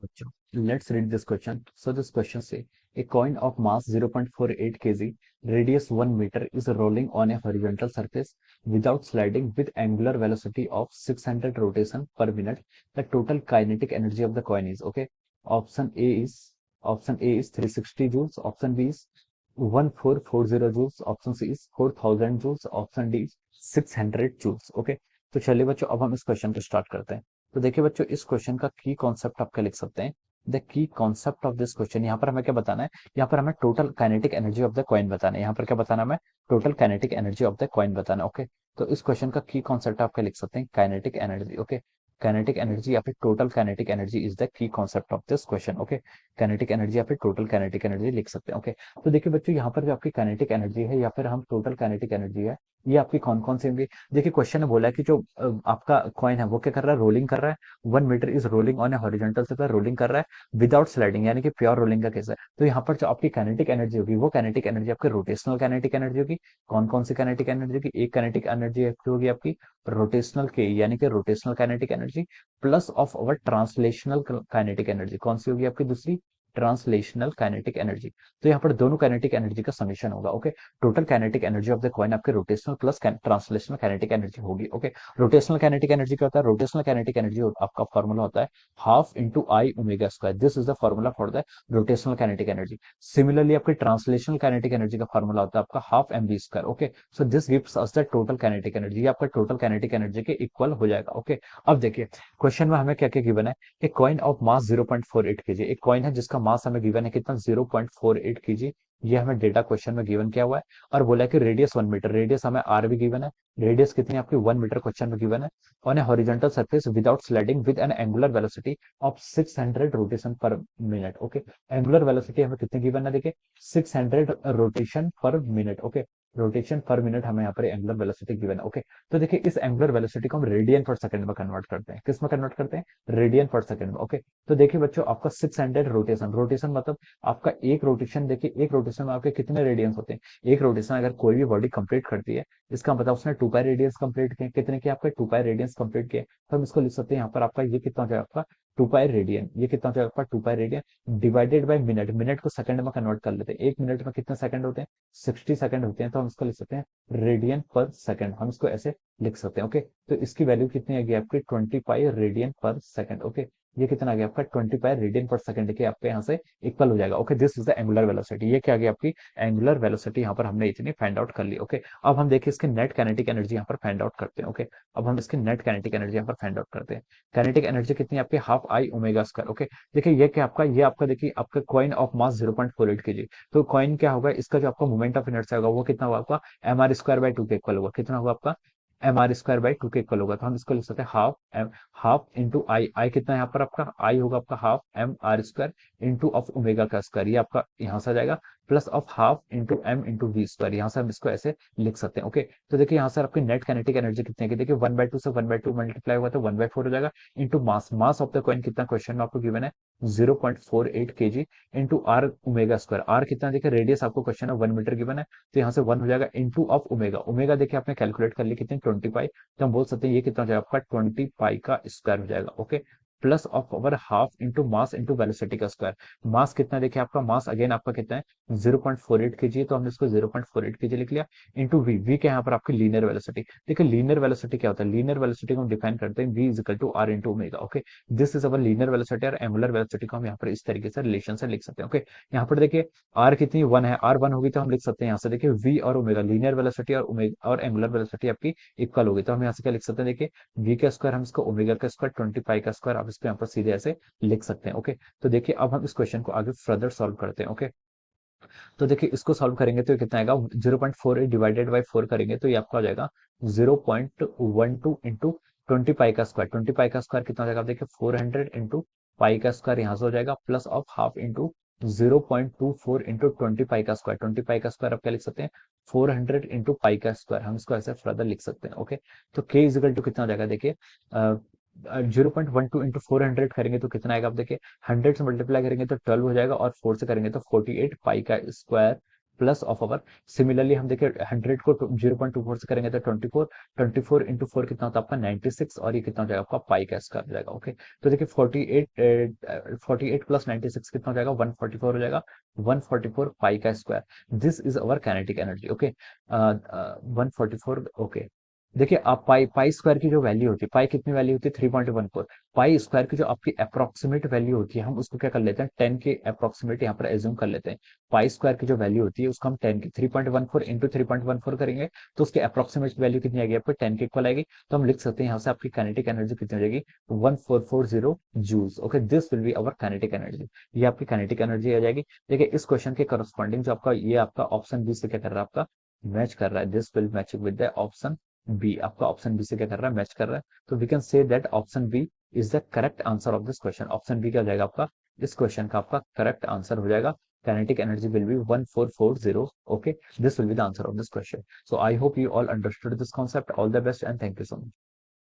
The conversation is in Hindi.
बच्चों, let's read this question. So this question say a coin of mass 0.48 kg, radius 1 meter is rolling on a horizontal surface without sliding with angular velocity of 600 rotation per minute. The total kinetic energy of the coin is okay. Option A is option A is 360 joules. Option B is 1440 joules. Option C is 4000 joules. Option D is 600 joules. Okay. तो चलिए बच्चों, अब हम इस क्वेश्चन को स्टार्ट करते हैं। तो देखिए बच्चों, इस क्वेश्चन का की कॉन्सेप्ट आपका लिख सकते हैं। The key concept of this question, यहाँ पर हमें क्या बताना है? यहाँ पर हमें total kinetic energy of the coin बताना है। यहाँ पर क्या बताना है हमें? Total kinetic energy of the coin बताना है। ओके, तो इस क्वेश्चन का की कॉन्सेप्ट आपका लिख सकते हैं kinetic energy. Okay, kinetic energy या फिर total kinetic energy is the key concept of this question. Okay, kinetic energy या फिर टोटल काइनेटिक एनर्जी लिख सकते हैं। ओके, तो देखिए बच्चों, यहाँ पर जो आपकी काइनेटिक एनर्जी है या फिर हम टोटल काइनेटिक एनर्जी है, ये आपकी कौन कौन सी होंगी? देखिए क्वेश्चन ने बोला है कि जो आपका कॉइन है वो क्या कर रहा है? रोलिंग कर रहा है। 1 meter is rolling on a horizontal से रोलिंग कर रहा है विदाउट स्लाइडिंग, यानी कि प्योर रोलिंग का केस है। तो यहाँ पर जो आपकी काइनेटिक एनर्जी होगी वो काइनेटिक एनर्जी आपकी रोटेशनल काइनेटिक एनर्जी होगी। कौन कौन सी काइनेटिक एनर्जी होगी? एक काइनेटिक एनर्जी होगी आपकी रोटेशनल के, यानी कि rotational kinetic energy plus of our translational kinetic energy. कौन सी होगी आपकी दूसरी? Translational kinetic energy. तो यहाँ पर दोनों काइनेटिक एनर्जी का समीशन होगा। Okay, total kinetic energy of the coin आपके rotational plus translational kinetic energy होगी। ओके, रोटेशनल काइनेटिक एनर्जी क्या होता है? रोटेशनल काइनेटिक एनर्जी आपका फॉर्मूला होता है half into I omega square. This is the formula for the rotational kinetic energy. Similarly आपकी ट्रांसलेशनल काइनेटिक एनर्जी का फॉर्मूला होता है आपका half M B square. Okay, so this gives us the total kinetic energy. आपका टोटल काइनेटिक एनर्जी के इक्वल हो जाएगा। ओके, अब देखिए क्वेश्चन में हमें क्या क्या गिवन है। एक कॉइन ऑफ मास 0.48 केजी, एक कॉइन है जिसका मास हमें गिवन है कितना? 0.48 केजी। ये हमें डेटा क्वेश्चन में गिवन किया हुआ है। और बोला है कि रेडियस 1 मीटर, रेडियस हमें आर भी गिवन है। रेडियस कितनी आपकी? 1 मीटर क्वेश्चन में गिवन है। On a horizontal surface without sliding with N angular velocity of 600 rotation पर मिनट। ओके, एंगुलर वेलोसिटी हमें कितनी गिवन है? देखिए 600 रोटेशन पर मिनट। ओके, रोटेशन पर मिनट हमें यहाँ पर एंगुलर वेलोसिटी गिवन है। ओके, तो देखिए इस एंगुलर वेलोसिटी को हम रेडियन पर सेकंड में कन्वर्ट करते हैं। किस में कन्वर्ट करते हैं? रेडियन पर सेकंड में। ओके, तो देखिए बच्चों, आपका 600 रोटेशन, रोटेशन मतलब आपका एक रोटेशन, देखिए एक रोटेशन में आपके कितने रेडियंस होते हैं? एक रोटेशन अगर कोई भी बॉडी कंप्लीट करती है, इसका मतलब उसने 2 पाई रेडियंस कंप्लीट किए। कितने किए? आपके 2 पाई रेडियंस कंप्लीट किए। तो हम इसको लिख सकते हैं यहाँ पर आपका ये कितना हो जाएगा? आपका 2 पाई रेडियन। ये कितना हो जाएगा आपका? 2 pi radian divided by minute. Minute को सेकंड में कन्वर्ट कर लेते हैं। एक मिनट में कितने सेकंड होते हैं? 60 सेकंड होते हैं। तो हम इसको लिख सकते हैं रेडियन पर सेकंड। हम इसको ऐसे लिख सकते हैं। ओके, तो इसकी वैल्यू कितनी आ गई आपकी? 20 पाई रेडियन पर सेकंड। ओके, ये कितना आ गया आपका? 20 पाई रेडियन पर सेकंड के आपके यहाँ से इक्वल हो जाएगा। Okay, this is the angular velocity. ये क्या आ गई आपकी? Angular velocity. यहाँ पर हमने इतनी फाइंड आउट कर ली। ओके, अब हम देखिए इसके नेट काइनेटिक एनर्जी यहाँ पर फाइंड आउट करते हैं। ओके, अब हम इसके नेट काइनेटिक एनर्जी यहाँ पर फाइंड आउट करते हैं। काइनेटिक एनर्जी कितनी आपकी? Half I omega square. Okay, देखिए ये क्या आपका? ये आपका देखिए आपका कॉइन ऑफ मास 0.48 केजी। तो कॉइन क्या होगा? इसका जो आपका मोमेंट ऑफ इनर्शिया होगा वो कितना होगा आपका? एम आर स्क्वायर बाई 2 के इक्वल होगा। कितना होगा आपका? एम आर स्क्वायर बाई 2 के इक्वल होगा। तो हम इसको लिख सकते हैं half M, half into I. I कितना है यहाँ पर आपका? आई होगा आपका half M R square into of omega का स्क्वायर। ये आपका यहाँ से आ जाएगा plus of half into M into V square. यहाँ से हम इसको ऐसे लिख सकते हैं। ओके, तो देखिए यहाँ से आपकी नेट काइनेटिक एनर्जी कितनी है कि देखिए 1/2 से 1/2 मल्टीप्लाई होगा तो 1/4 हो जाएगा into mass. Mass of the coin कितना क्वेश्चन में आपको गिवन है? 0.48 KG into R omega square. R कितना देखिए? रेडियस आपको क्वेश्चन है 1 मीटर गिवन है, तो यहाँ से 1 हो जाएगा इंटू ऑफ ओमेगा। ओमेगा देखिए आपने कैलकुलेट कर ली कितनी? 20 पाई। तो हम बोल सकते हैं ये कितना हो जाएगा आपका? 20 पाई का स्क्वायर हो जाएगा। Okay, plus of over half into mass into velocity का स्क्वायर। मास कितना देखिए आपका? मास अगेन आपका कितना है? 0.48 केजी। तो हमने इसको 0.48 केजी लिख लिया इंटू वी। वी क्या यहाँ पर आपकी? Linear velocity. देखिए लीनियर वेलोसिटी क्या होता है? लीनियर वेलोसिटी को हम डिफाइन करते हैं V is equal to R into omega. Okay, this is our linear velocity. और एंगुलर वेलोसिटी को हम यहाँ पर इस तरीके से रिलेशन से लिख सकते हैं। ओके, यहाँ पर देखिए आर कितनी? 1 है। आर 1 होगी तो हम लिख सकते हैं यहाँ से देखिए वी और ओमेगा, लीनियर वेलोसिटी और ओमेगा और एंगुलर वेलोसिटी आपकी इक्वल होगी। तो हम यहाँ से क्या लिख सकते हैं? देखिए वी का स्क्वायर, हम इसको ओमेगा का स्क्वायर, 20 पाई का स्क्वायर, आप इसको यहाँ पर सीधे ऐसे लिख सकते हैं। ओके, तो देखिए अब हम इस क्वेश्चन को आगे फर्दर सॉल्व करते हैं। ओके, तो देखिए इसको सॉल्व करेंगे तो ये कितना आएगा? 0.48 डिवाइडेड बाई 4 करेंगे तो ये आपका हो जाएगा 0.12 इंटू 20 पाई का स्क्वायर। 20 पाई का स्क्वायर कितना हो जाएगा? आप देखिए 400 इंटू पाई का स्क्वायर यहाँ से हो जाएगा plus of half into 0.24 into 20 पाई का स्क्वायर। 20 पाई का स्क्वायर आप क्या लिख सकते हैं? 400 इंटू पाई का स्क्वायर। हम इसको ऐसे फर्दर लिख सकते हैं। ओके, तो के इजिकल टू कितना हो जाएगा? देखिए 0.12 इंटू 400 करेंगे तो कितना आएगा? आप देखिए 100 से मल्टीप्लाई करेंगे तो 12 हो जाएगा और 4 से करेंगे तो 48 पाई का square plus of our. Similarly हम देखिए 100 को 0.24 से करेंगे तो 24, 24 इंटू 4 कितना होता है आपका 96, और ये कितना हो जाएगा आपका पाई का स्क्वायर हो जाएगा। ओके, तो देखिए 48 प्लस 96 कितना हो जाएगा 144 हो जाएगा, 144 पाई का square. This is our kinetic energy. Okay, 144। Okay, देखिए आप पाई पाई स्क्वायर की जो वैल्यू होती है, पाई कितनी वैल्यू होती है 3.14, पाई स्क्वायर की जो आपकी अप्रोक्सीमेट वैल्यू होती है हम उसको क्या कर लेते हैं 10 के अप्रोक्सीमेट यहाँ पर एज्यूम कर लेते हैं। पाई स्क्वायर की जो वैल्यू होती है उसको हम 10 की 3.14 इंटू 3.14 करेंगे तो उसके अप्रोक्सीमेट वैल्यू कितनी आएगी आपको 10 के इक्वल आएगी। तो हम लिख सकते हैं यहाँ से आपकी काइनेटिक एनर्जी कितनी हो जाएगी 1440 joules. Okay, this will be our kinetic energy, ये आपकी काइनेटिक एनर्जी आ जाएगी। देखिए इस क्वेश्चन के करस्पॉन्डिंग जो आपका ये आपका ऑप्शन बी से क्या कर रहा है आपका मैच कर रहा है, this will match with the option B, आपका ऑप्शन बी से क्या कर रहा है मैच कर रहा है। तो we can say that option B is the correct answer of this question. Option B क्या हो जाएगा आपका इस क्वेश्चन का आपका करेक्ट आंसर हो जाएगा। Kinetic energy will be 1440. Okay, this will be the answer of this question. So I hope you all understood this concept. All the best and thank you so much.